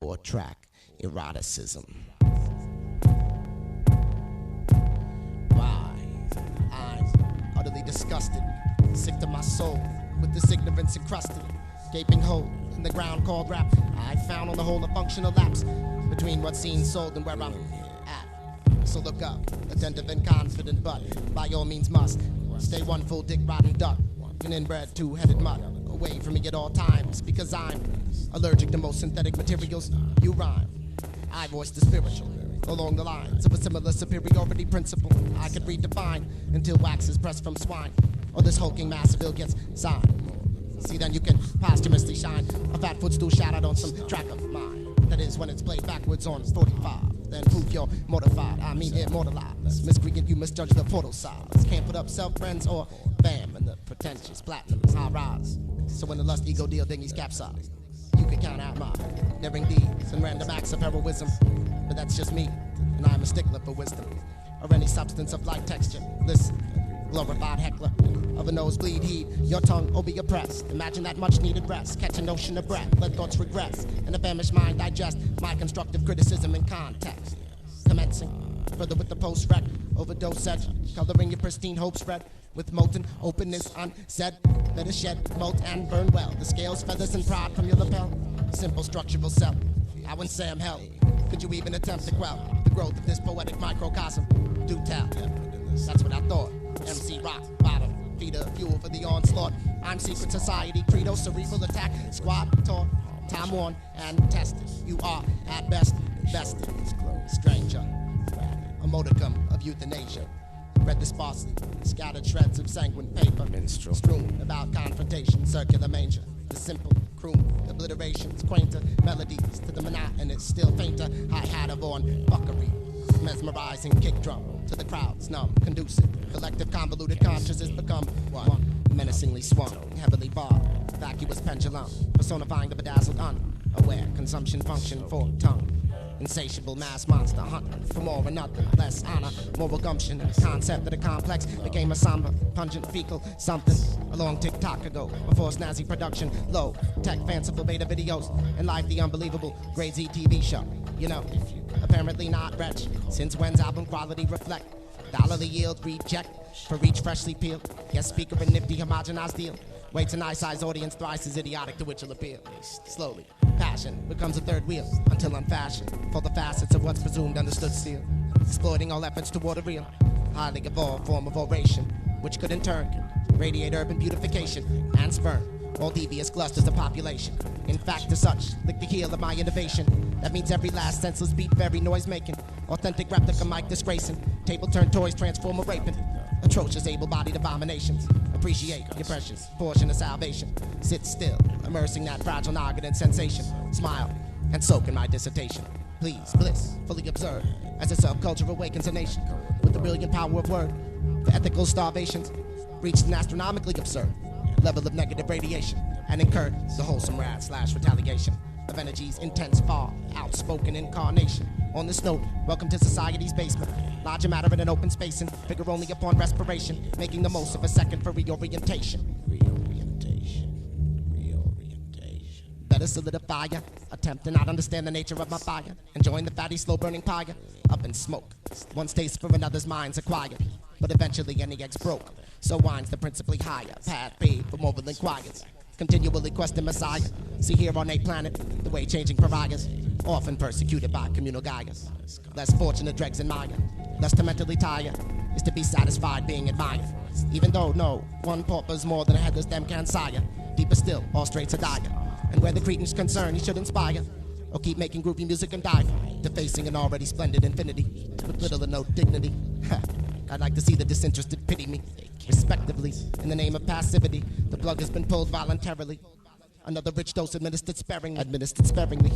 or track eroticism. Why? I'm utterly disgusted, sick to my soul, with this ignorance encrusted, gaping hole in the ground called rap. I found on the whole a functional lapse between what's seen, sold, and where I'm at. So look up, attentive and confident, but by all means must stay one full dick rotten duck, an inbred two-headed mutt, away from me at all times, because I'm allergic to most synthetic materials. You rhyme, I voice the spiritual, along the lines of a similar superiority principle I could redefine until wax is pressed from swine, or this hulking massive ill gets signed. See, then you can posthumously shine a fat footstool shout out on some track of mine. That is when it's played backwards on 45. Then prove you're mortified, I mean immortalized. Miscreant, you misjudge the portal size. Can't put up self-friends or fam in the pretentious platinums high rise. So when the lust ego deal dinghies capsize, you can count out my daring deeds and random acts of heroism. But that's just me, and I'm a stickler for wisdom, or any substance of like texture. Listen, glorified heckler of a nosebleed, heed your tongue or be oppressed. Imagine that much needed rest, catch a notion of breath, let thoughts regress, and a famished mind digest my constructive criticism in context. Commencing further with the post-rec overdosage, coloring your pristine hope spread with molten openness unsaid. Let it shed, molt and burn well. The scales, feathers, and pride from your lapel. Simple structural cell. I wouldn't say I'm hell. Could you even attempt to quell the growth of this poetic microcosm? Do tell. That's what I thought. MC rock, bottom, feeder, fuel for the onslaught. I'm secret society, credo, cerebral attack, squad, talk, time worn and tested. You are, at best, vested, stranger. A modicum of euthanasia. Read the sparsely, scattered shreds of sanguine paper, minstrel, strewn about confrontation, circular manger. The simple croon, obliterations, quainter melodies to the monotonous, still fainter hi-hat of on buckery. Mesmerizing kick drum to the crowd's numb, conducive, collective convoluted consciousness become one, menacingly swung, heavily barred, vacuous pendulum, personifying the bedazzled unaware consumption function for tongue. Insatiable mass monster hunting for more and nothing, less honor, moral gumption. Concept that a complex became a somber, pungent, fecal something. A long tick-tock ago, before snazzy production, low tech, fanciful beta videos, and life the unbelievable grade Z TV show. You know, apparently not wretch, since when's album quality reflect? Dollarly yield reject for each freshly peeled. Guest speaker and nifty homogenized deal. Wait to nice-sized audience thrice as idiotic to which will appeal. Slowly, passion becomes a third wheel until unfashioned for the facets of what's presumed understood still. Exploiting all efforts toward a real, highly evolved form of oration, which could in turn radiate urban beautification and spurn all devious clusters of population. In fact, as such, lick the heel of my innovation. That means every last senseless beat, very noise-making. Authentic replica mic disgracing. Table-turned toys transform a raping. Atrocious able-bodied abominations. Appreciate your precious portion of salvation. Sit still, immersing that fragile noggin in sensation. Smile and soak in my dissertation. Please, bliss, fully observe as a subculture awakens a nation with the brilliant power of word. The ethical starvations reached an astronomically absurd level of negative radiation and incurred the wholesome wrath/retaliation of energy's intense, far outspoken incarnation. On this note, welcome to society's basement. Larger matter in an open space and figure only upon respiration, making the most of a second for reorientation. Better solidify ya, attempt to not understand the nature of my fire, and join the fatty, slow-burning pyre. Up in smoke, one's taste for another's mind's acquired, but eventually any eggs broke. So winds the principally higher path paved for moral inquiries. Continually questing Messiah. See here on a planet, the way changing pariahs, often persecuted by communal Gaias. Less fortunate dregs in Maya. Less to mentally tire is to be satisfied being admired. Even though no one pauper's more than a headless dem can sire. Deeper still, all straights are dire. And where the cretin's concerned, he should inspire. Or keep making groovy music and dive, defacing an already splendid infinity with little or no dignity. I'd like to see the disinterested pity me, respectively. In the name of passivity, the plug has been pulled voluntarily. Another rich dose administered sparingly.